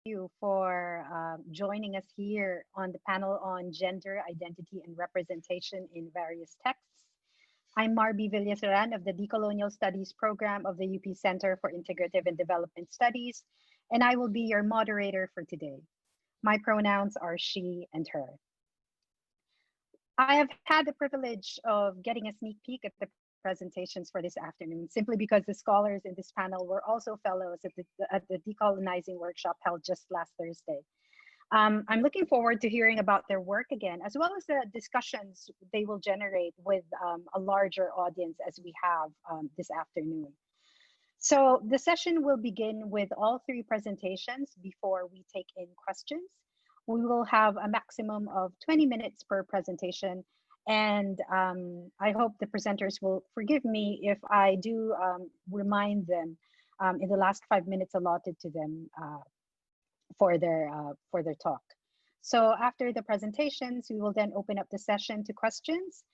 you for joining us here on the panel on gender, identity, and representation in various texts. I'm Marby Villaceran of the Decolonial Studies program of the UP Center for Integrative and Development Studies, and I will be your moderator for today. My pronouns are she and her. I have had the privilege of getting a sneak peek at the presentations for this afternoon, simply because the scholars in this panel were also fellows at the Decolonizing workshop held just last Thursday. I'm looking forward to hearing about their work again, as well as the discussions they will generate with a larger audience as we have this afternoon. So the session will begin with all three presentations before we take in questions. We will have a maximum of 20 minutes per presentation. And I hope the presenters will forgive me if I do remind them in the last 5 minutes allotted to them for their talk. So after the presentations, we will then open up the session to questions.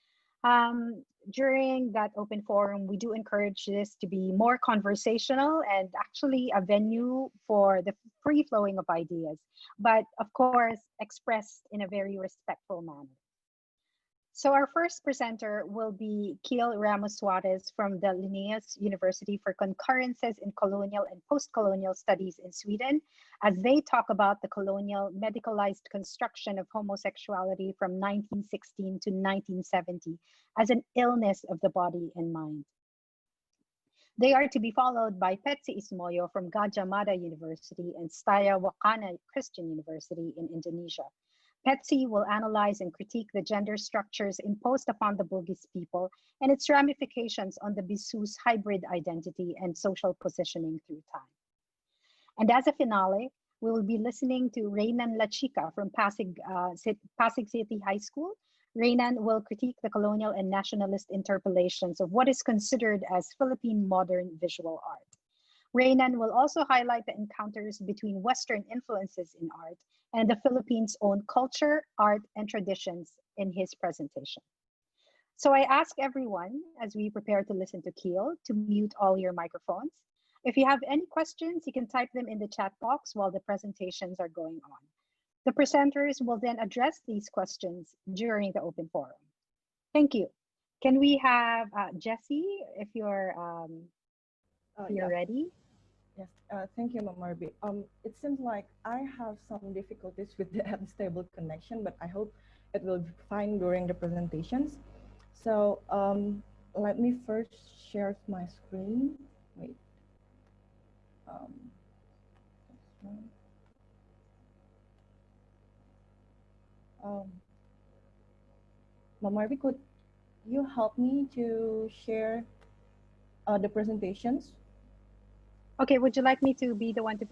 During that open forum, we do encourage this to be more conversational and actually a venue for the free flowing of ideas, but of course, expressed in a very respectful manner. So our first presenter will be Kiel Ramos Suarez from the Linnaeus University for Concurrences in Colonial and Post-Colonial Studies in Sweden, as they talk about the colonial medicalized construction of homosexuality from 1916 to 1970 as an illness of the body and mind. They are to be followed by Petsy Ismoyo from Gadjah Mada University and Wacana Christian University in Indonesia. Petsy will analyze and critique the gender structures imposed upon the Bugis people and its ramifications on the Bissu's hybrid identity and social positioning through time. And as a finale, we will be listening to Raynon Luchika from Pasig City High School. Raynon will critique the colonial and nationalist interpolations of what is considered as Philippine Modern Visual Art. Raynon will also highlight the encounters between Western influences in art and the Philippines' own culture, art, and traditions in his presentation. So I ask everyone, as we prepare to listen to Kiel, to mute all your microphones. If you have any questions, you can type them in the chat box while the presentations are going on. The presenters will then address these questions during the open forum. Thank you. Can we have Jessie, if you're ready? Yes, thank you, Marby. It seems like I have some difficulties with the unstable connection, but I hope it will be fine during the presentations. So let me first share my screen. Wait. Marby, could you help me to share the presentations? Okay, would you like me to be the one to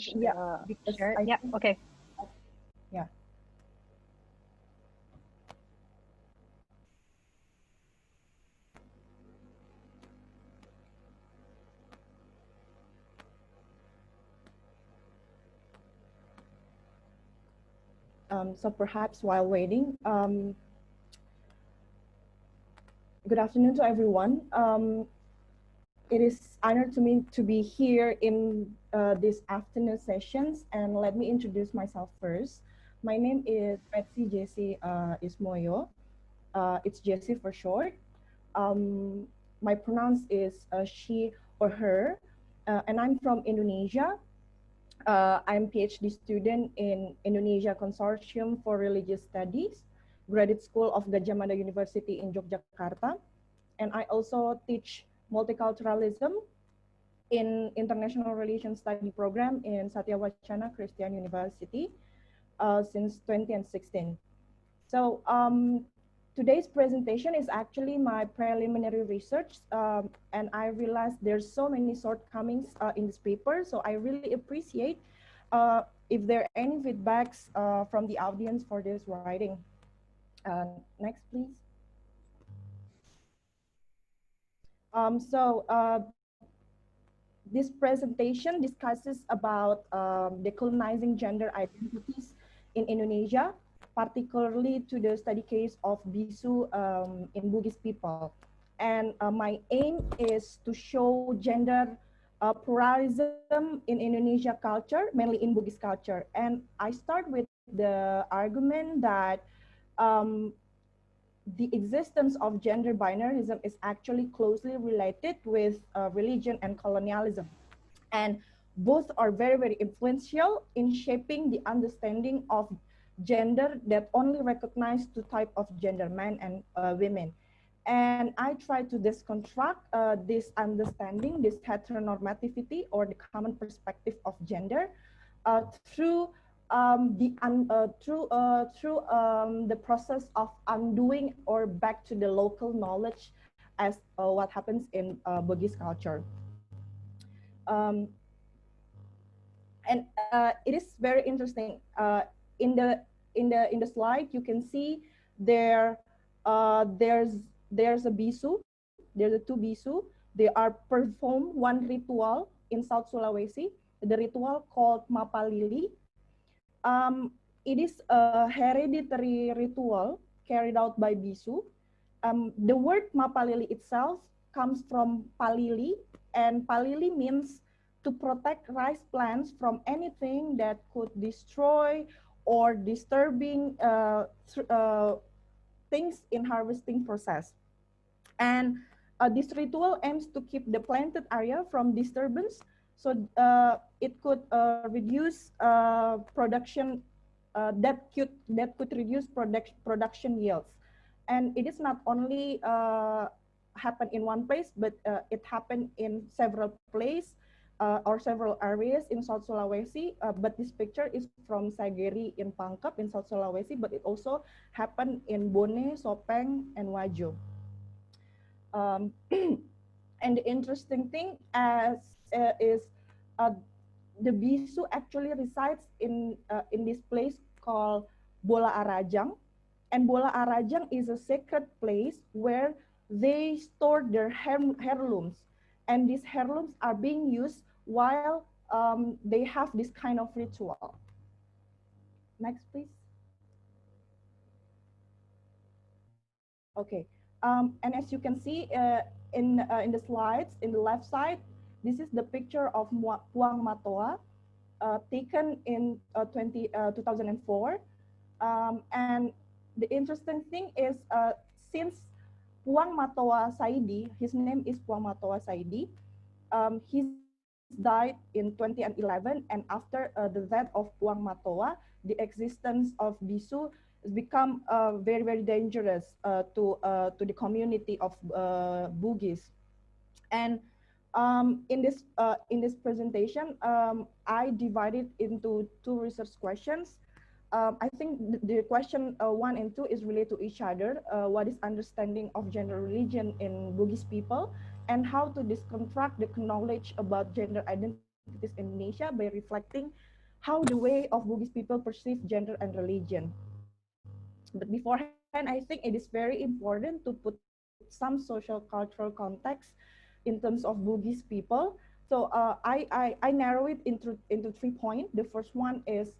share? Yeah, okay. Yeah. So perhaps while waiting, good afternoon to everyone. It is honor to me to be here in this afternoon sessions, and let me introduce myself first. My name is Petsy Ismoyo. It's Jessie for short. My pronouns is she or her, and I'm from Indonesia. I'm PhD student in Indonesia Consortium for Religious Studies, Graduate School of Gadjah Mada University in Yogyakarta, and I also teach multiculturalism in International Relations Study Program in Satya Wacana Christian University since 2016. So today's presentation is actually my preliminary research, and I realized there's so many shortcomings in this paper, so I really appreciate if there are any feedbacks from the audience for this writing. Next, please. This presentation discusses about decolonizing gender identities in Indonesia, particularly to the study case of Bissu in Bugis people. And my aim is to show gender pluralism in Indonesia culture, mainly in Bugis culture. And I start with the argument that um, the existence of gender binarism is actually closely related with religion and colonialism. And both are very, very influential in shaping the understanding of gender that only recognize two types of gender, men and women. And I try to deconstruct this understanding, this heteronormativity or the common perspective of gender through the process of undoing or back to the local knowledge as what happens in Bugis culture. Um, and it is very interesting. In the slide, you can see there there's a Bissu, there's a two Bissu. They are perform one ritual in South Sulawesi, the ritual called Mapalili. It is a hereditary ritual carried out by Bissu. The word Mapalili itself comes from Palili, and Palili means to protect rice plants from anything that could destroy or disturbing things in harvesting process. And this ritual aims to keep the planted area from disturbance, so it could reduce production that could reduce production yields. And it is not only happen in one place, but it happened in several places or several areas in South Sulawesi. But this picture is from Sageri in Pangkep in South Sulawesi, but it also happened in Bone, Sopeng, and Wajo. Um, and the interesting thing is uh, the Bissu actually resides in this place called Bola Arajang, and Bola Arajang is a sacred place where they store their heirlooms, and these heirlooms are being used while they have this kind of ritual. Next, please. Okay, and as you can see in the slides, in the left side, this is the picture of Puang Matoa, taken in 2004. And the interesting thing is, since Puang Matoa Saidi, his name is Puang Matoa Saidi, he's died in 2011, and after the death of Puang Matoa, the existence of Bissu has become very, very dangerous to the community of Bugis. And in this presentation, I divided into two research questions. I think the question 1 and 2 is related to each other. What is understanding of gender religion in Bugis people, and how to deconstruct the knowledge about gender identities in Indonesia by reflecting how the way of Bugis people perceive gender and religion. But beforehand, I think it is very important to put some social cultural context in terms of Bugis people. So I narrow it into 3 points. The first one is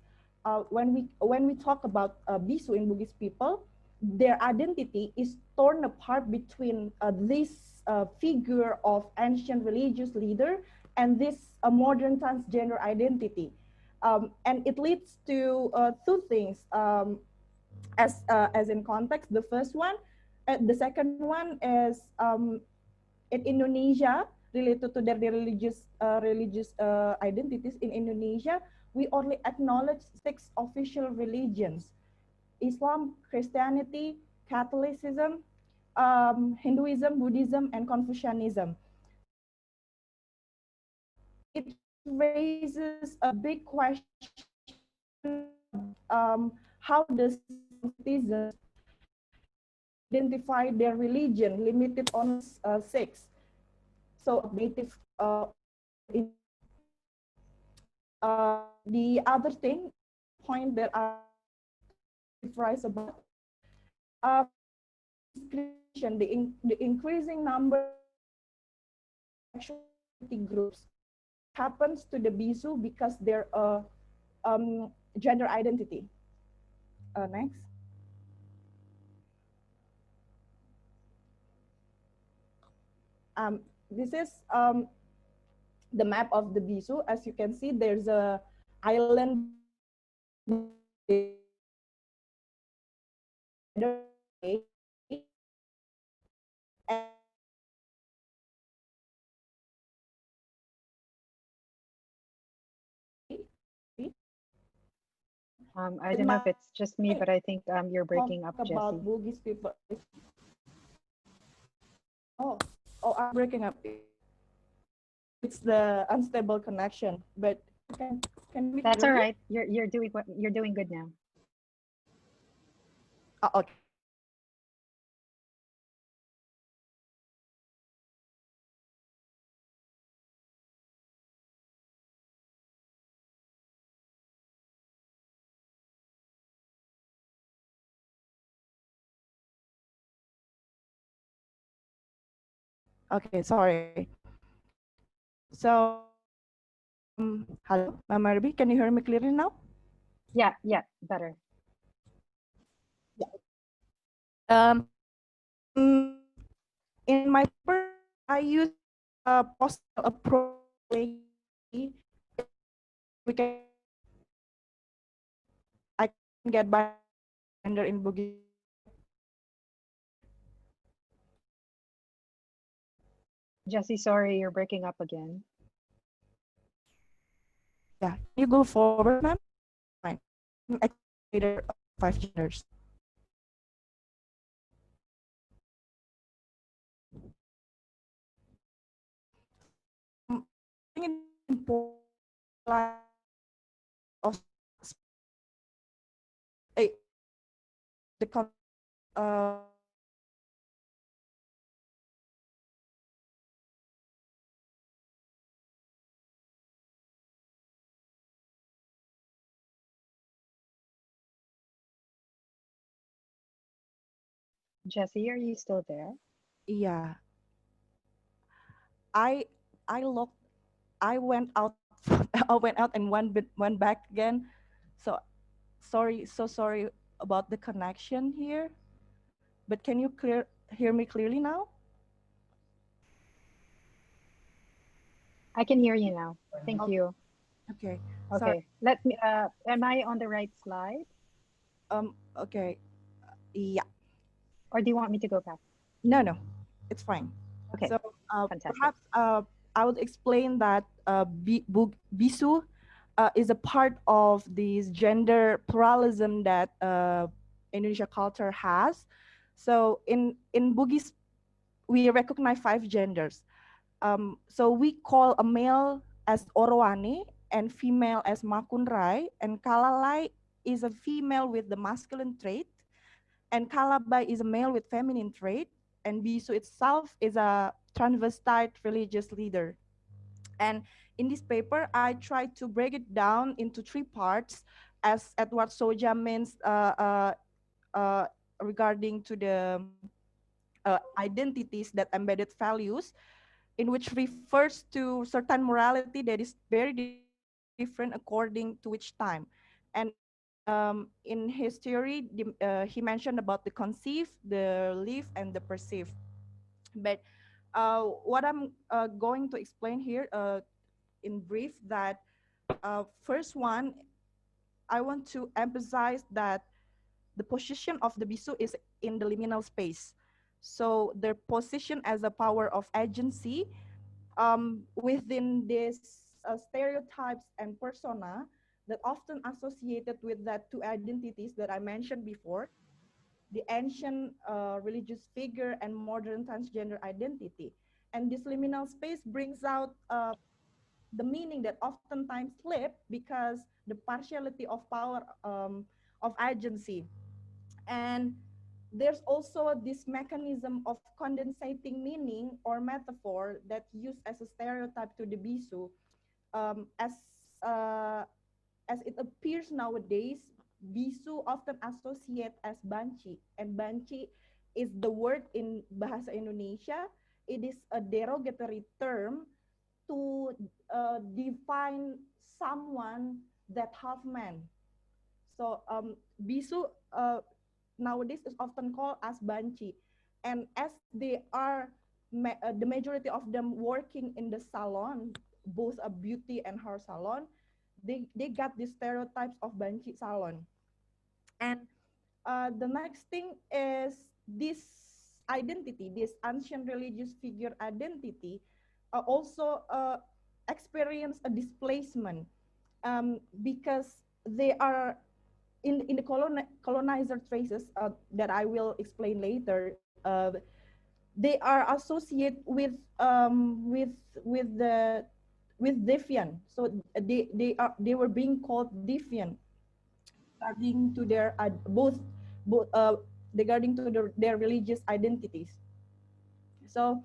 when we talk about Bissu in Bugis people, their identity is torn apart between this figure of ancient religious leader and this modern transgender identity. And it leads to two things as in context. The first one, the second one is in Indonesia, related to their religious identities in Indonesia, we only acknowledge 6 official religions: Islam, Christianity, Catholicism, Hinduism, Buddhism, and Confucianism. It raises a big question how does citizens identify their religion limited on 6? So native the other thing point that I rise about the increasing number of sexuality groups happens to the Bissu because their gender identity. Next. This is the map of the Bissu. As you can see, there's a island I it don't know if might it's just me, but I think you're talk breaking up, about Jesse. Bugis people. Oh, oh, I'm breaking up. It's the unstable connection, but can we That's all clearly? right. You're doing good now. Okay. Okay, sorry. So, hello, Mama Ruby, can you hear me clearly now? Yeah, yeah, better. Um, mm, in my paper, I use a postal approach. We can I can get by gender in Bugis. Jesse, sorry, you're breaking up again. Yeah, can you go forward, ma'am? Fine. Leader of 5 genders. I think it's important of eh, the uh, Jesse, are you still there? yeah, I I looked I went out I went out and went back again. So sorry about the connection here. But can you hear me clearly now? I can hear you now. Thank Okay. you. Okay. Sorry. Okay, let me. Am I on the right slide, Okay. Yeah. or do you want me to go back? No, it's fine. Okay, So fantastic. perhaps I would explain that Bissu is a part of this gender pluralism that Indonesia culture has. So in Bugis, we recognize 5 genders. So we call a male as Orwane and female as Makunrai, and Kalalai is a female with the masculine trait, and Kalabai is a male with feminine trait, and Bisu itself is a transvestite religious leader. And in this paper, I tried to break it down into 3 parts, as Edward Soja means uh, regarding to the identities that embedded values, in which refers to certain morality that is very different according to which time. And in his theory, he mentioned about the conceive, the live, and the perceive. But what I'm going to explain here in brief that first one, I want to emphasize that the position of the Bisu is in the liminal space. So their position as a power of agency within these stereotypes and persona that often associated with that 2 identities that I mentioned before, the ancient religious figure and modern transgender identity. And this liminal space brings out the meaning that oftentimes slip because the partiality of power of agency. And there's also this mechanism of condensating meaning or metaphor that used as a stereotype to the Bisu, um, as uh, as it appears nowadays. Bisu often associate as banci, and banci is the word in bahasa Indonesia. It is a derogatory term to define someone that half man. So Bisu nowadays is often called as banci, and as they are the majority of them working in the salon, both a beauty and hair salon, they got these stereotypes of banci salon. And the next thing is this identity, this ancient religious figure identity, also experience a displacement, because they are in the colonizer traces that I will explain later. They are associated with the with deviant. So they were being called deviant regarding to their both regarding to their religious identities. So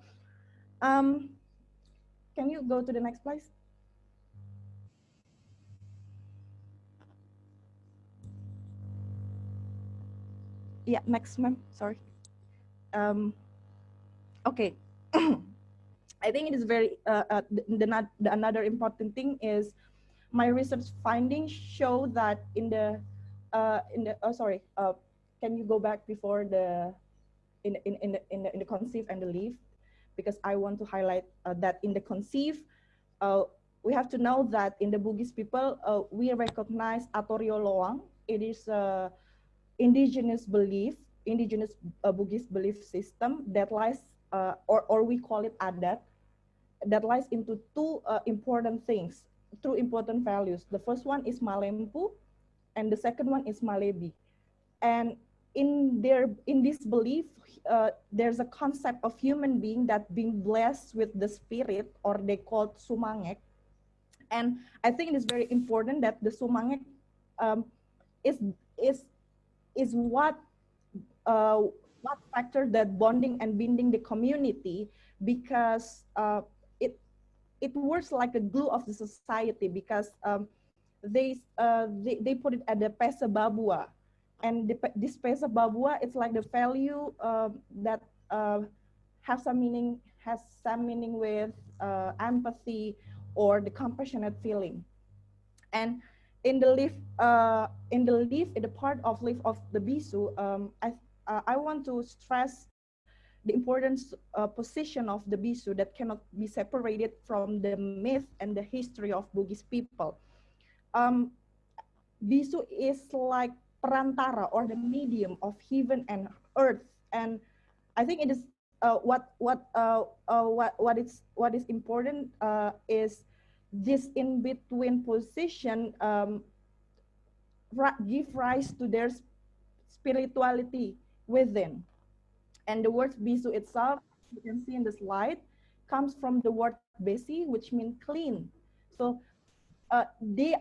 can you go to the next place? Yeah, next, ma'am. Sorry. Um, okay. I think it is very the another important thing is my research findings show that in the oh sorry can you go back before the in the conceive and the leaf, because I want to highlight that in the conceive we have to know that in the Bugis people we recognize Atorio Loang. It is indigenous belief, indigenous Bugis belief system that lies or we call it adat, that lies into two important things, two important values. The first one is Malempu, and the second one is Malebi. And in this belief, there's a concept of human being that being blessed with the spirit, or they call it sumangek. And I think it is very important that the sumangek um, is is is what factor that bonding and binding the community, because it works like a glue of the society, because they put it at the pesa babua, and this pesa babua, it's like the value that has some meaning with empathy or the compassionate feeling. And in the leaf in the part of leaf of the Bissu, I want to stress the importance position of the Bissu that cannot be separated from the myth and the history of Bugis people. Um, Bissu is like perantara, or the medium of heaven and earth, and I think it is what is important is this in between position give rise to their spirituality within. And the word Bissu itself, you can see in the slide, comes from the word besi, which means clean. So they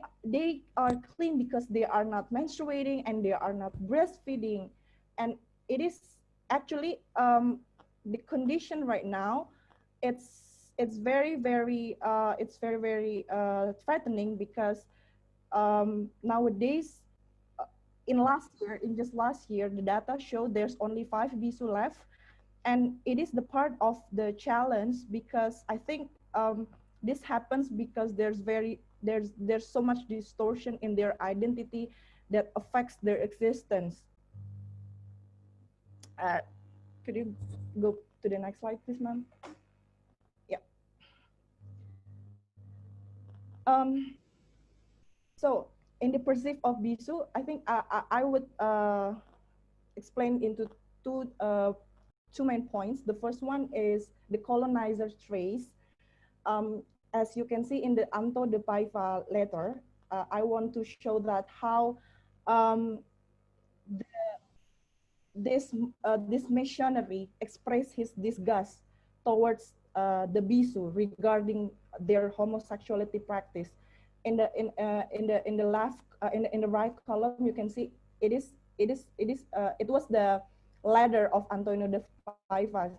are clean because they are not menstruating and they are not breastfeeding, and it is actually the condition right now. It's very threatening, because nowadays in just last year, the data showed there's only 5 Bissu left, and it is the part of the challenge, because I think this happens because there's so much distortion in their identity that affects their existence. Could you go to the next slide, please, ma'am? Yeah. So in the perceive of Bissu, I think I would explain into two main points. The first one is the colonizer's trace. As you can see in the Anto de Paiva letter, I want to show that how this missionary expressed his disgust towards the Bissu regarding their homosexuality practice. In the left in the right column, you can see it was the letter of Antonio de Paiva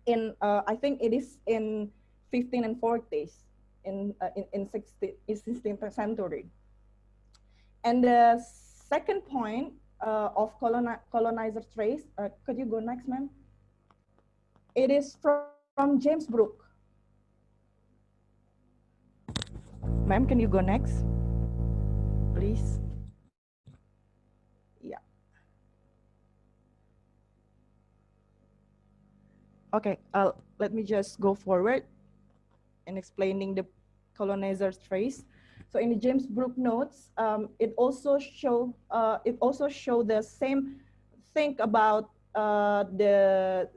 in I think it is in 15 and 40s in 16th century. And the second point of colonizer trace, could you go next, ma'am? It is from James Brooke. Ma'am, can you go next, please? Yeah. Okay, let me just go forward. in explaining the colonizer's trace. So in the James Brooke notes, it also show the same think about the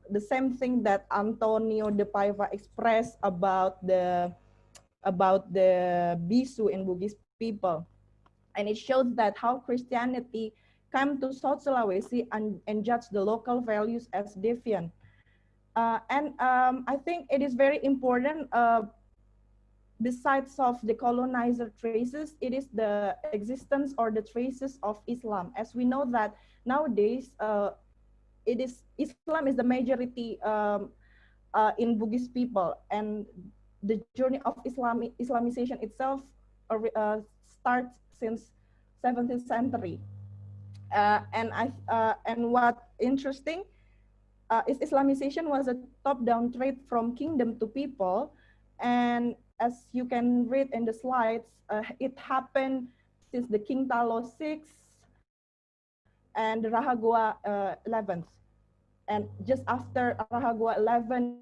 the same thing that Antonio de Paiva expressed about the Bissu and Bugis people, and it shows that how Christianity came to South Sulawesi and judged the local values as deviant. I think it is very important, besides of the colonizer traces, it is the existence or the traces of Islam. As we know that nowadays, Islam is the majority in Bugis people, and the journey of Islamization itself starts since 17th century. And what interesting is Islamization was a top-down trait from kingdom to people, and as you can read in the slides, it happened since the King Talo VI and Rahagoa 11th. And just after Rahagoa 11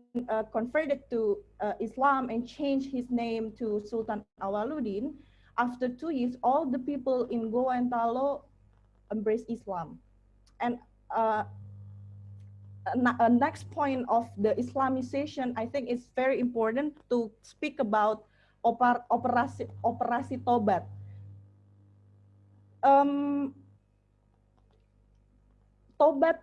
converted to Islam and changed his name to Sultan Awaluddin, after 2 years, all the people in Goa and Talo embraced Islam. And a next point of the Islamization, I think it's very important to speak about operasi Tobat. Tobat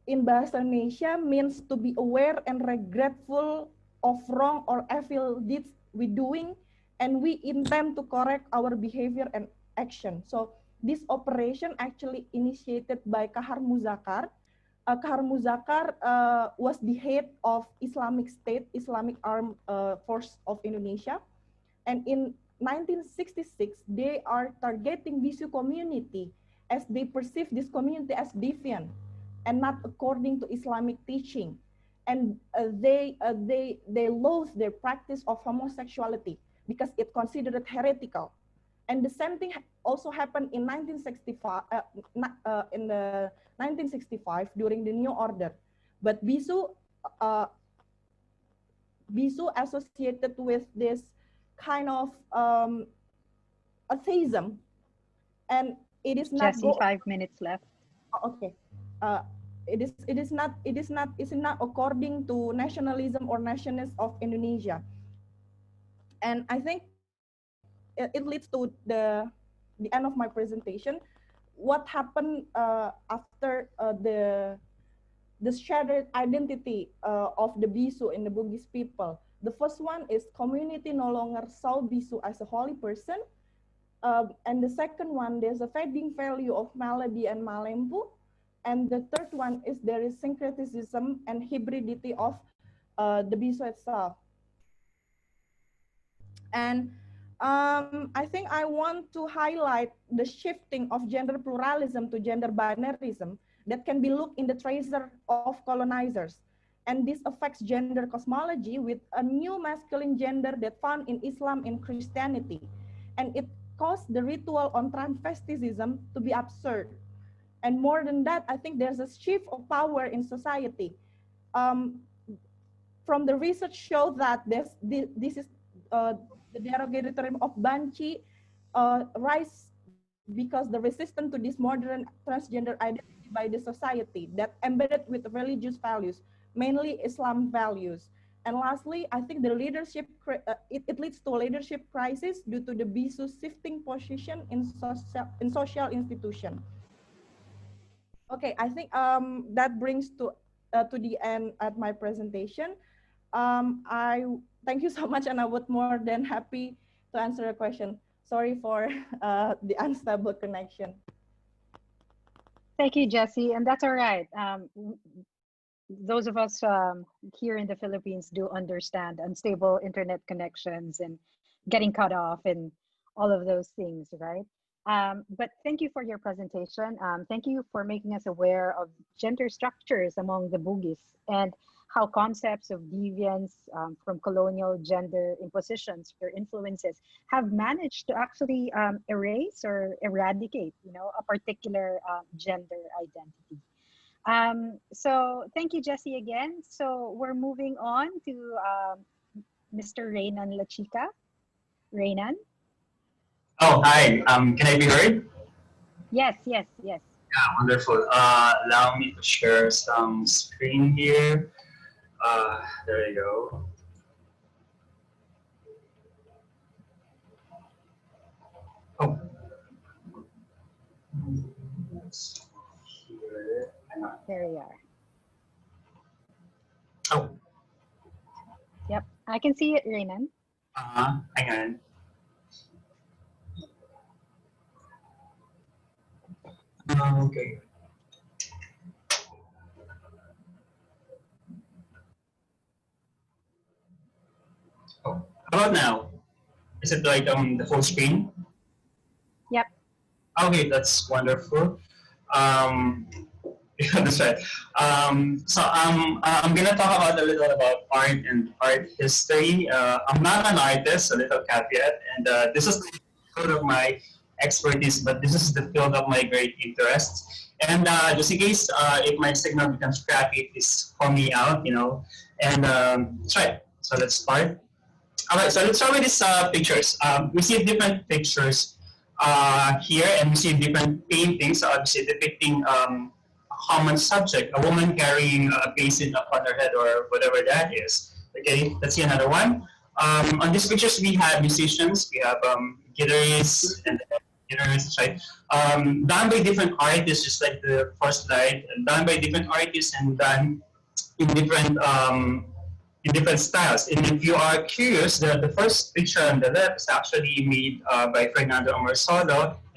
in Bahasa Indonesia means to be aware and regretful of wrong or evil deeds we doing, and we intend to correct our behavior and action. So this operation actually initiated by Kahar Muzakar. Kahar Muzakar was the head of Islamic State, Islamic Armed Force of Indonesia. And in 1966, they are targeting Bissu community as they perceive this community as deviant and not according to Islamic teaching. And they loathe their practice of homosexuality because it considered heretical. And the same thing also happened in 1965, in the 1965 during the New Order. But Bissu associated with this kind of atheism, and it is not Jessie, 5 minutes left. Okay, it is not according to nationalism or nationalists of Indonesia, and I think it leads to the end of my presentation. What happened after the shattered identity of the Bissu and the Bugis people? The first one is community no longer saw Bissu as a holy person. And the second one, there's a fading value of Maladi and Malempu. And the third one is there is syncretism and hybridity of the Bissu itself. And I think I want to highlight the shifting of gender pluralism to gender binarism that can be looked in the tracer of colonizers. And this affects gender cosmology with a new masculine gender that found in Islam and Christianity. And it caused the ritual on transvestism to be absurd. And more than that, I think there's a shift of power in society. From the research show that this is the derogatory term of Banchi rise because the resistance to this modern transgender identity by the society that embedded with religious values, mainly Islam values. And lastly, I think the leadership, it leads to a leadership crisis due to the Bissu shifting position in social institution. Okay, I think that brings to the end at my presentation. I thank you so much, and I would more than happy to answer a question. Sorry for the unstable connection. Thank you, Jessie, and that's all right. Those of us here in the Philippines do understand unstable internet connections and getting cut off and all of those things, right? But thank you for your presentation. Thank you for making us aware of gender structures among the Bugis and how concepts of deviance from colonial gender impositions or influences have managed to actually erase or eradicate, a particular gender identity. So thank you, Jessie, again. So we're moving on to Mr. Raynon Luchika. Raynon? Oh, hi. Can I be heard? Yes, yes, yes. Yeah, wonderful. Allow me to share some screen here. There you go. Oh. Here. Hang on. There you are. Oh. Yep, I can see it, Raynon. Hang on. Okay. Oh, how about now? Is it like the full screen? Yep. Okay, that's wonderful. Yeah, that's right. I'm gonna talk about a little about art and art history. I'm not an artist, a little caveat, and this is the field of my expertise, but this is the field of my great interests. And just in case if my signal becomes crappy, please call me out, you know. And that's right. So let's start. All right, so let's start with these pictures. We see different pictures here, and we see different paintings, obviously depicting a common subject, a woman carrying a basin upon her head or whatever that is. Okay, let's see another one. On these pictures, we have musicians, we have guitarists, and guitarists, right? Done by different artists, just like the first slide, done by different artists and done in different styles. And if you are curious, the first picture on the left is actually made by Hernando R,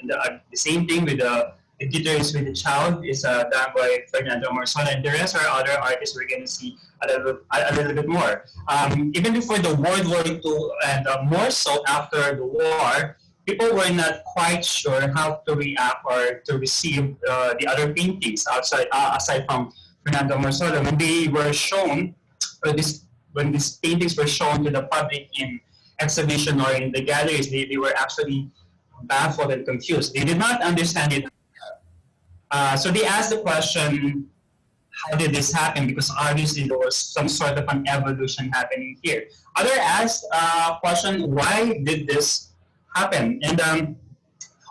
and the same thing with the guitarist with the child is done by Hernando R, and the rest are other artists we're going to see a little bit more. Even before the World War II and more so after the war, people were not quite sure how to react or to receive the other paintings aside from Hernando R. When they were shown, or when these paintings were shown to the public in exhibition or in the galleries, they were actually baffled and confused. They did not understand it. So they asked the question, how did this happen? Because obviously there was some sort of an evolution happening here. Other asked question, why did this happen? And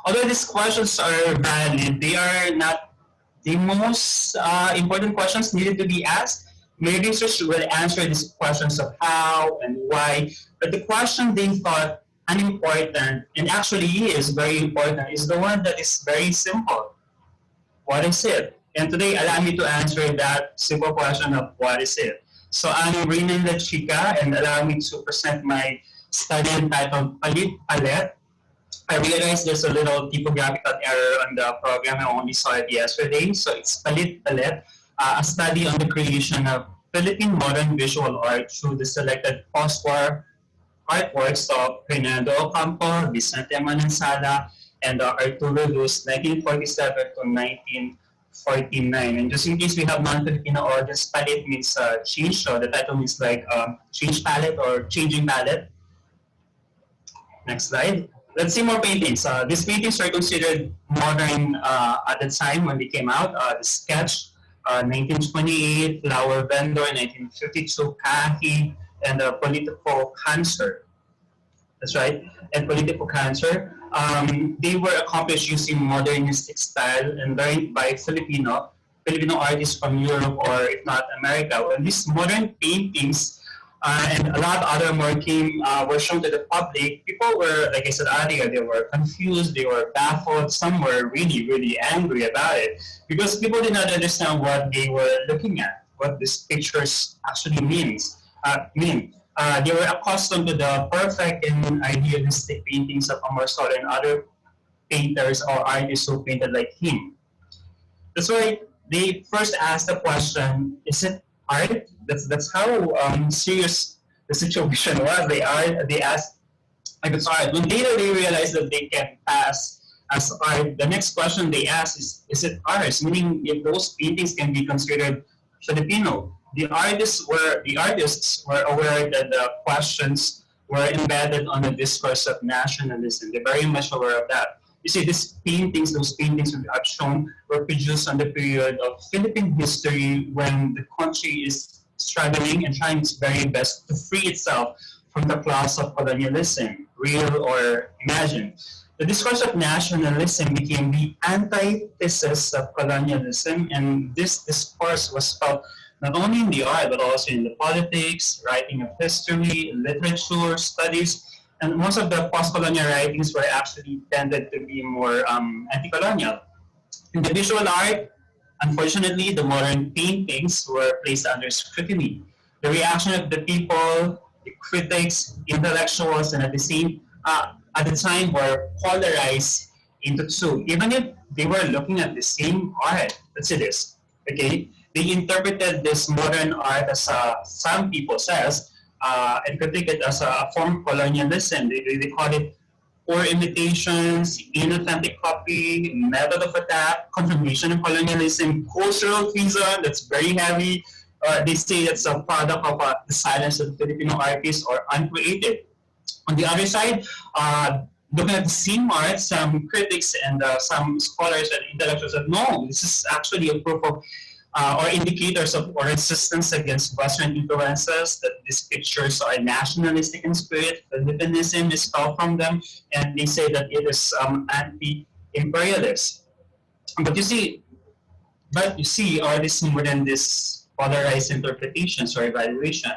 although these questions are valid, they are not the most important questions needed to be asked. Many researchers will answer these questions of how and why, but the question they thought unimportant, and actually is very important, is the one that is very simple. What is it? And today, allow me to answer that simple question of what is it. So I'm Raynon Luchika, and allow me to present my study entitled Palit-Paete. I realized there's a little typographical error on the program. I only saw it yesterday. So it's Palit-Paete, a study on the creation of Philippine Modern Visual Art through the selected post-war artworks of Hernando R, Vicente S, and Arturo R, 1947 to 1949. And just in case we have non-Filipino audience, palit means change. So the title means like change palette or changing palette. Next slide. Let's see more paintings. These paintings are considered modern at the time when they came out. The Sketch, 1928, Flower Vendor, 1952, Kahi, and Political Cancer. That's right, and Political Cancer. They were accomplished using modernistic style and learned by Filipino artists from Europe or if not America. When these modern paintings and a lot of other more were shown to the public, people were, like I said earlier, they were confused, they were baffled, some were really, really angry about it because people did not understand what they were looking at, what these pictures actually mean. They were accustomed to the perfect and idealistic paintings of Amorsol and other painters or artists who painted like him. That's why they first asked the question, is it art? That's how serious the situation was. They asked if it's art. When later they realized that they can pass as art, the next question they asked is it art? Meaning if those paintings can be considered Filipino. The artists were aware that the questions were embedded on the discourse of nationalism. They're very much aware of that. You see, those paintings I've shown were produced on the period of Philippine history when the country is struggling and trying its very best to free itself from the class of colonialism, real or imagined. The discourse of nationalism became the antithesis of colonialism, and this discourse was felt not only in the art, but also in the politics, writing of history, literature, studies, and most of the post-colonial writings were actually tended to be more anti-colonial. In the visual art, unfortunately, the modern paintings were placed under scrutiny. The reaction of the people, the critics, intellectuals, and at the time were polarized into two. Even if they were looking at the same art, let's say this, okay? They interpreted this modern art as some people says, and critique it as a form of colonialism. They call it poor imitations, inauthentic copy, method of attack, confirmation of colonialism, cultural treason, that's very heavy. They say it's a product of the silence of the Filipino artists or uncreated. On the other side, looking at the same art, some critics and some scholars and intellectuals said, no, this is actually a proof of or indicators of or resistance against Western influences, that these pictures are nationalistic in spirit, Philippinism is felt from them, and they say that it is anti-imperialist. But you see, artists more than this polarized interpretations or evaluation.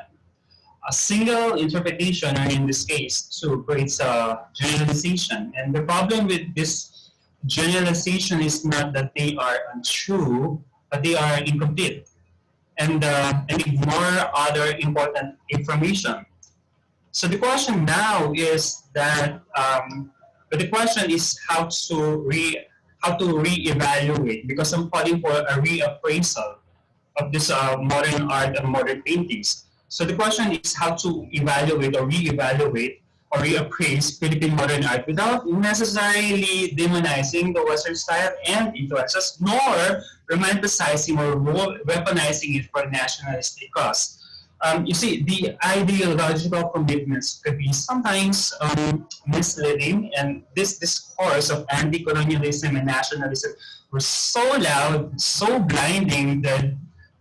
A single interpretation, or in this case, so creates a generalization. And the problem with this generalization is not that they are untrue, but they are incomplete and ignore other important information. So the question now is that, but the question is how to reevaluate, because I'm calling for a reappraisal of this modern art and modern paintings. So the question is how to evaluate or reevaluate or reappraise Philippine modern art without necessarily demonizing the Western style and influences, nor romanticizing or weaponizing it for nationalistic cause. You see, the ideological commitments could be sometimes misleading, and this discourse of anti-colonialism and nationalism were so loud, so blinding that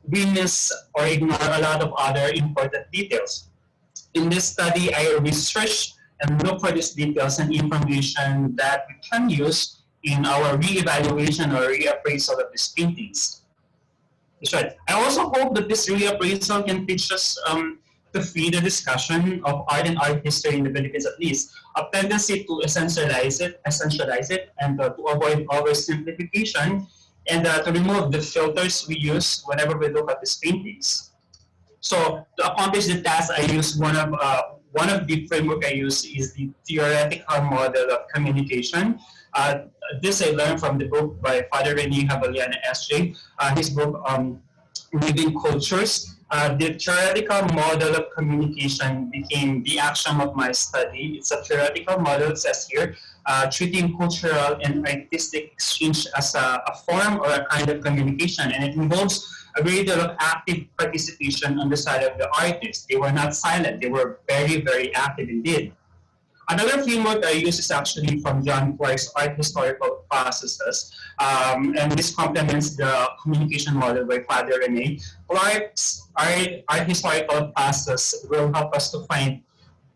we miss or ignore a lot of other important details. In this study, I researched and looked for these details and information that we can use in our reevaluation or reappraisal of these paintings. That's right. I also hope that this reappraisal can teach us to feed the discussion of art and art history in the Philippines, at least a tendency to essentialize it, and to avoid oversimplification, and to remove the filters we use whenever we look at these paintings. So to accomplish the task, I use one of the framework I use is the theoretical model of communication. This I learned from the book by Father Rene Havaliana S.J. His book, Living Cultures. The theoretical model of communication became the action of my study. It's a theoretical model, it says here, treating cultural and artistic exchange as a form or a kind of communication, and it involves a great deal of active participation on the side of the artists. They were not silent, they were very, very active indeed. Another framework I use is actually from John Clark's Art Historical Processes, and this complements the communication model by Father Rene. Clark's art historical process will help us to find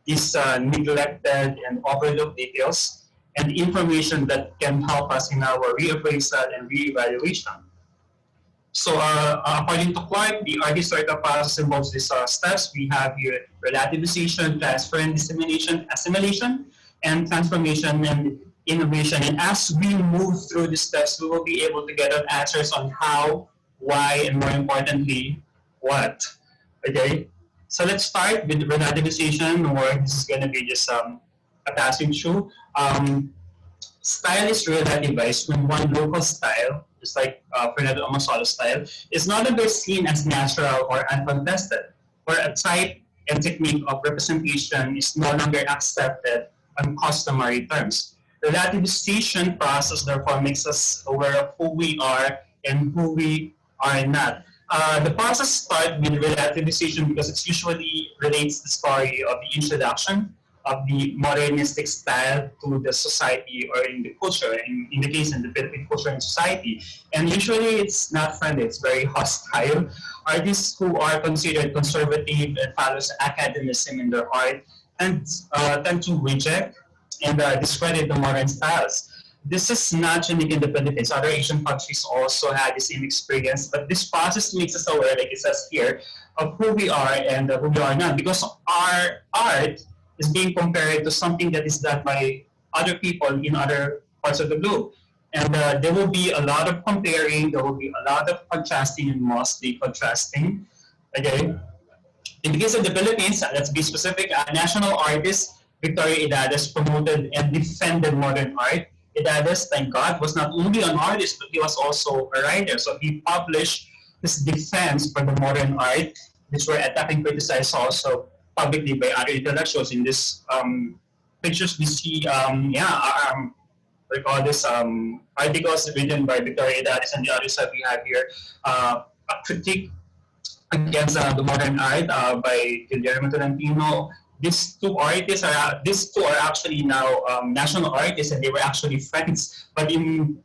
these neglected and overlooked details and information that can help us in our reappraisal and reevaluation. So according to Clark, the art historical process involves these steps. We have here relativization, transfer and dissemination, assimilation, and transformation and innovation. And as we move through these steps, we will be able to get answers on how, why, and more importantly, what. Okay? So let's start with relativization, or this is going to be just a passing through. Style is relativized when one local style, just like Fernando Amasolo's style, is no longer seen as natural or uncontested, or a type and technique of representation is no longer accepted on customary terms. The relativization process therefore makes us aware of who we are and who we are not. The process starts with relativization because it usually relates the story of the introduction of the modernistic style to the society or in the culture, in the case in the Philippine culture and society. And usually it's not friendly, it's very hostile. Artists who are considered conservative and follows academicism in their art tend to reject and discredit the modern styles. This is not unique in the Philippines. Other Asian countries also had the same experience, but this process makes us aware, like it says here, of who we are and who we are not, because our art is being compared to something that is done by other people in other parts of the globe. And there will be a lot of comparing, there will be a lot of contrasting, and mostly contrasting. Okay. In the case of the Philippines, let's be specific, national artist Victoria Idades promoted and defended modern art. Idades, thank God, was not only an artist, but he was also a writer. So he published his defense for the modern art, which were attacked and criticized also publicly by other intellectuals. In this pictures, we see, we call this articles written by Victoria Idades, and the other side we have here a critique against the modern art by Guillermo Tolentino. These two are actually now national artists, and they were actually friends. But in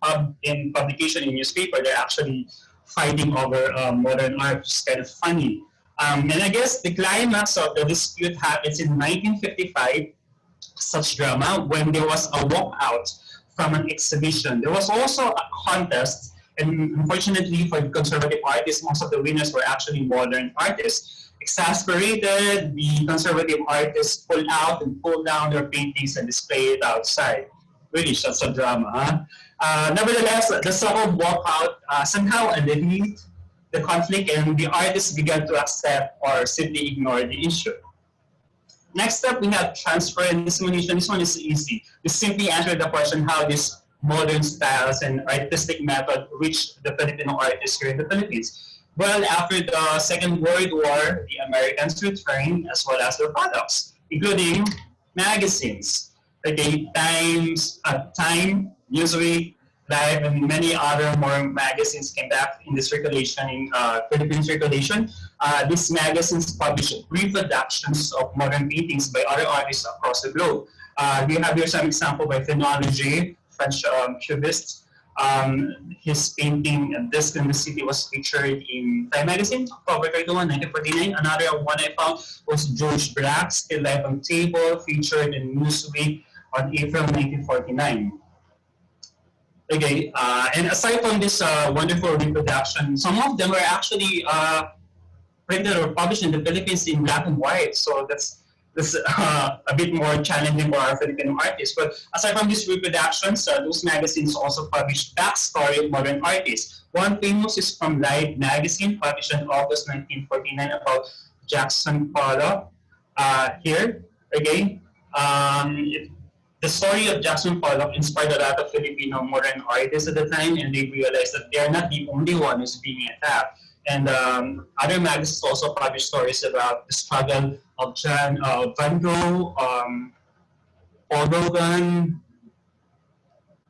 publication in newspaper, they're actually fighting over modern art, which is kind of funny. And I guess the climax of the dispute happens in 1955, such drama, when there was a walkout from an exhibition. There was also a contest, and unfortunately for the conservative artists, most of the winners were actually modern artists. Exasperated, the conservative artists pulled out and pulled down their paintings and display it outside. Really, such a drama. Huh? Nevertheless, the so-called walkout somehow alleviated the conflict, and the artists began to accept or simply ignore the issue. Next up, we have transfer and dissemination. This one is easy. We simply answer the question how these modern styles and artistic method reached the Filipino artists here in the Philippines. Well, after the Second World War, the Americans returned as well as their products, including magazines. Okay, Time, Newsweek, Life, and many other more magazines came back in the circulation, in Philippine circulation. These magazines published reproductions of modern paintings by other artists across the globe. We have here some example by Raynon, French cubist. His painting "Disc in the City" was featured in Time magazine, October 31, 1949. Another one I found was George Brack's Still Life on Table, featured in Newsweek on April 1949. Okay, and aside from this wonderful reproduction, some of them were actually printed or published in the Philippines in black and white. So that's a bit more challenging for our Filipino artists. But aside from these reproductions, those magazines also published backstory of modern artists. One famous is from Life magazine, published in August 1949, about Jackson Pollock. Here, again, the story of Jackson Pollock inspired a lot of Filipino modern artists at the time, and they realized that they are not the only one who's being attacked. And other magazines also published stories about the struggle of Van Gogh, Paul Gauguin,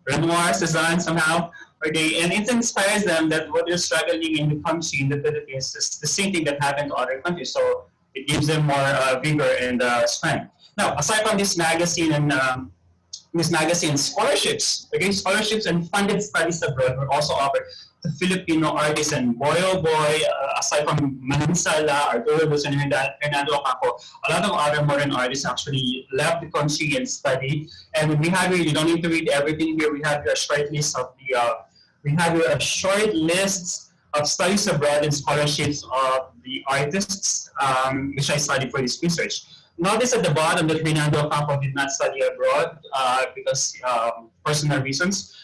Renoir, Cezanne somehow. Okay, and it inspires them that what they're struggling in the country, in the Philippines, is the same thing that happened to other countries. So it gives them more vigor and strength. Now, aside from this magazine and scholarships, okay, scholarships and funded studies abroad were also offered to Filipino artists, and boy oh boy, aside from Salà, Arturo R and Hernando R, a lot of other modern artists actually left the country and studied. And we have here, you don't need to read everything here. We have here a short list of studies abroad and scholarships of the artists, which I studied for this research. Notice at the bottom that Hernando R did not study abroad because personal reasons.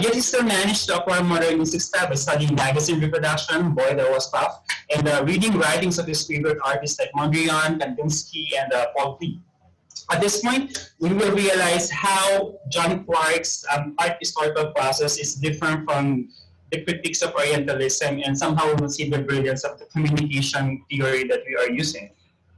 Yet he still managed to acquire modernistic style by studying magazine reproduction. Boy, that was tough. And reading writings of his favorite artists like Mondrian, Kandinsky, and Paul Klee. At this point, we will realize how John Clarke's art historical process is different from the critiques of Orientalism, and somehow we will see the brilliance of the communication theory that we are using.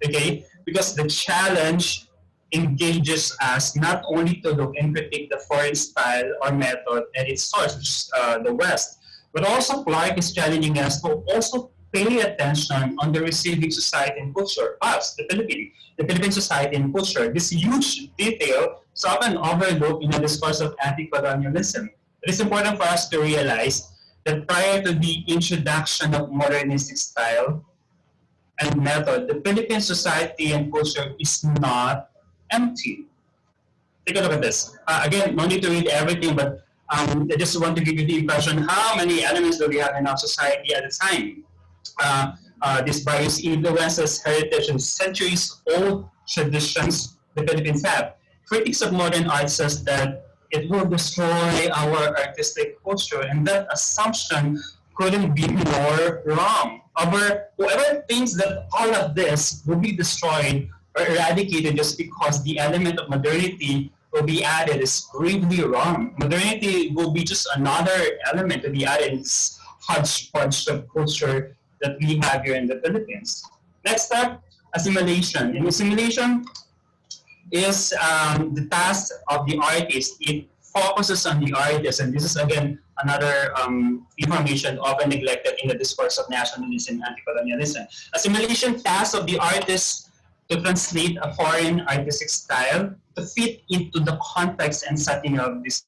Okay? Because the challenge engages us not only to look and critique the foreign style or method and its source, which is the West, but also Clarke is challenging us to also pay attention on the receiving society and culture, us, the Philippine society and culture. This huge detail is often overlooked in the discourse of anti-colonialism. It is important for us to realize that prior to the introduction of modernistic style and method, the Philippine society and culture is not empty. Take a look at this. Again, no need to read everything, but I just want to give you the impression how many elements do we have in our society at the time. These various influences, heritage, and centuries-old traditions the Philippines have. Critics of modern art says that it will destroy our artistic culture, and that assumption couldn't be more wrong. However, whoever thinks that all of this will be destroyed or eradicated just because the element of modernity will be added is gravely wrong. Modernity will be just another element to be added in this hodgepodge of culture that we have here in the Philippines. Next up, assimilation. In assimilation is the task of the artist. It focuses on the artist, and this is again another information often neglected in the discourse of nationalism and anti-colonialism. Assimilation task of the artist to translate a foreign artistic style to fit into the context and setting of this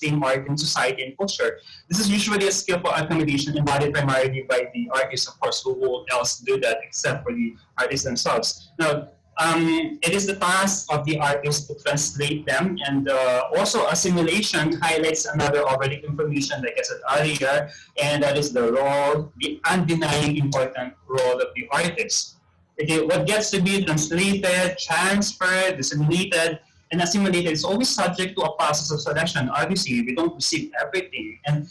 same art in society and culture. This is usually a skillful accommodation embodied primarily by the artists, of course, who will else do that except for the artists themselves. Now, it is the task of the artist to translate them, and also assimilation highlights another already information, like I said earlier, and that is the role, the undeniably important role of the artist. Okay, what gets to be translated, transferred, assimilated, and assimilated is always subject to a process of selection. Obviously, we don't receive everything, and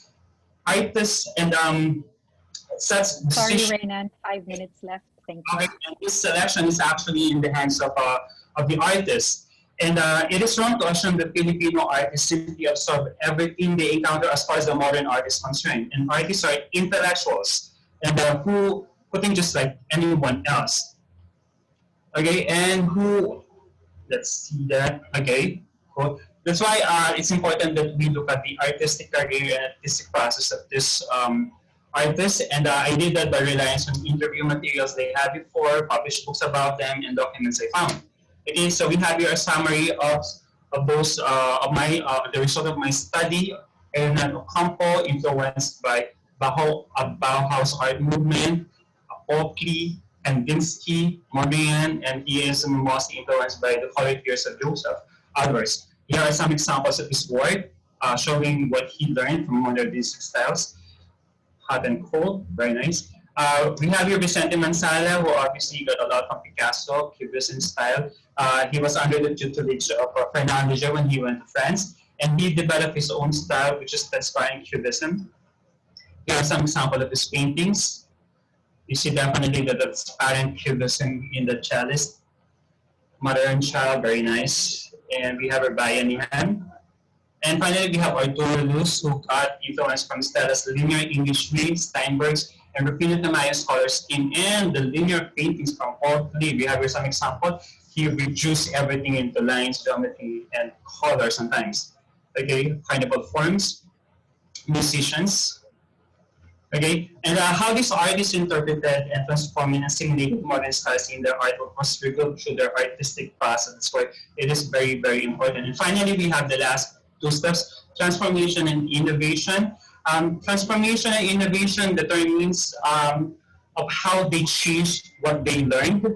artists and such Sorry, decision. Raynon, 5 minutes left. Thank you. Okay, and this selection is actually in the hands of the artist. And it is wrong to assume that Filipino artists simply absorb everything they encounter as far as the modern art is concerned. And artists are intellectuals, and who think just like anyone else. Okay, and who, let's see that, okay, cool. That's why it's important that we look at the artistic career and artistic process of this artists, and I did that by relying on interview materials they had before, published books about them, and documents I found. Okay, so we have here a summary of those of my the result of my study. Hernando R, influenced by Bauhaus art movement, Oakley, Kandinsky, Mondrian, and he is mostly influenced by the colored years of Joseph. Others. Here are some examples of his work, showing what he learned from modernistic styles. Hot and cold, very nice. We have here Vicente Salà, who obviously got a lot from Picasso, Cubism style. He was under the tutelage of Fernand when he went to France, and he developed his own style, which is inspiring Cubism. Here are some examples of his paintings. You see definitely that that's apparent Cubism in the cellist. Mother and Child, very nice. And we have our Bayanihan. And finally, we have Arturo R, who got influence from Stella's linear English reading, Steinberg's, and Rufino Tamayo's color scheme, and the linear paintings from all three. We have here some example. He reduced everything into lines, geometry, and color sometimes. Okay, carnival forms, musicians. Okay, and how these artists interpreted and transformed and assimilated modern styles in their artwork was revealed through their artistic process. That's why it is very, very important. And finally, we have the last two steps: transformation and innovation. Transformation and innovation determines of how they change what they learned,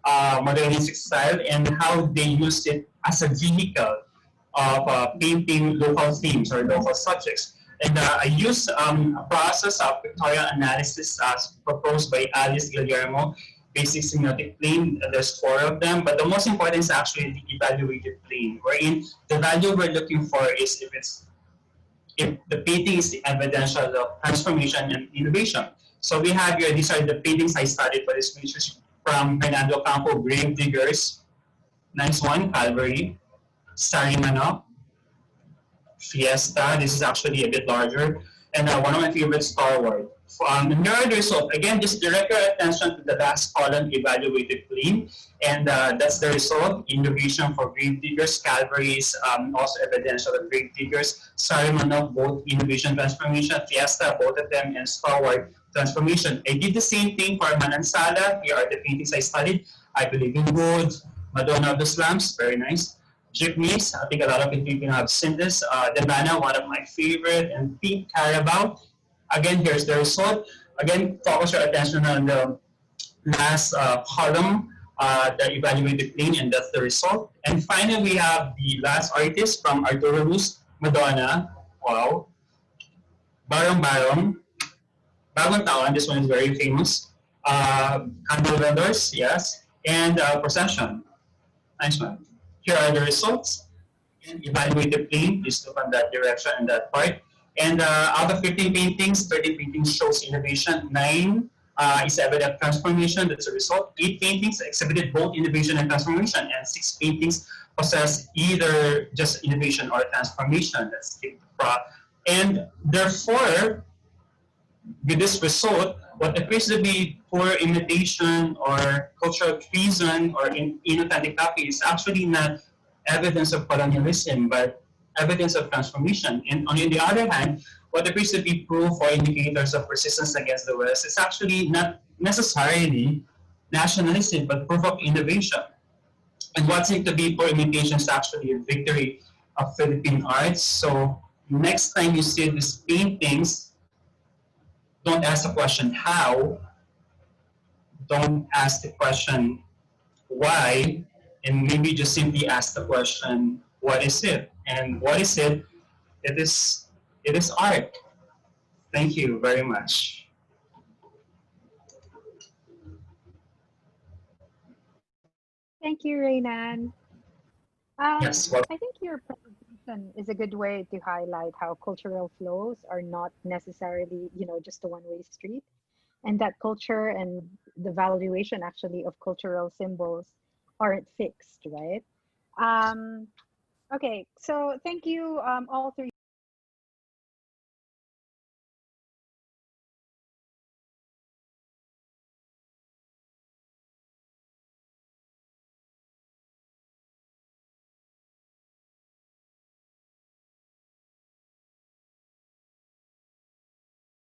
modernistic style, and how they use it as a vehicle of painting local themes or local subjects. And I use a process of Pictorial Analysis as proposed by Alice Guillermo, basic semiotic plane. There's 4 of them, but the most important is actually the evaluated plane, wherein the value we're looking for is if the painting is the evidential of transformation and innovation. So we have here, these are the paintings I studied for this, which is from Hernando Campo, Grave Diggers, nice one, Calvary, Starry Manok, Fiesta, this is actually a bit larger, and one of my favorites, Starward. And here are the result. Again, just direct your attention to the last column, evaluated plane, and that's the result. Innovation for Grave Diggers, Calvaries, also evidential of Grave Diggers, Sarimano, both innovation transformation, Fiesta, both of them, and Starward transformation. I did the same thing for Manansala. Here are the paintings I studied. I Believe in Good, Madonna of the Slums, very nice. Jeepneys, I think a lot of people have seen this. Devana, one of my favorite, and Pink Carabao. Again, here's the result. Again, focus your attention on the last column, that evaluate the plane, and that's the result. And finally, we have the last artist from Arturo R's Madonna. Wow. Barong Barong. Bagong Taon, this one is very famous. Candle vendors, yes. And procession. Nice one. Here are the results. And evaluate the plane. Please look on that direction and that part. And out of 15 paintings, 13 paintings shows innovation. 9 is evident transformation. That's a result. 8 paintings exhibited both innovation and transformation. And 6 paintings possess either just innovation or transformation. That's the prop. And therefore, with this result, what appears to be poor imitation or cultural treason or inauthentic copy is actually not evidence of colonialism, but evidence of transformation. And on the other hand, what appears to be proof or indicators of resistance against the West is actually not necessarily nationalism, but proof of innovation. And what seems to be poor imitation is actually a victory of Philippine arts. So next time you see these paintings, don't ask the question how, don't ask the question why, and maybe just simply ask the question, what is it? And what is it? It is art. Thank you very much. Thank you, Raynon. Yes, well, I think your presentation is a good way to highlight how cultural flows are not necessarily, just a one-way street, and that culture and the valuation actually of cultural symbols aren't fixed, right? Okay, so thank you all three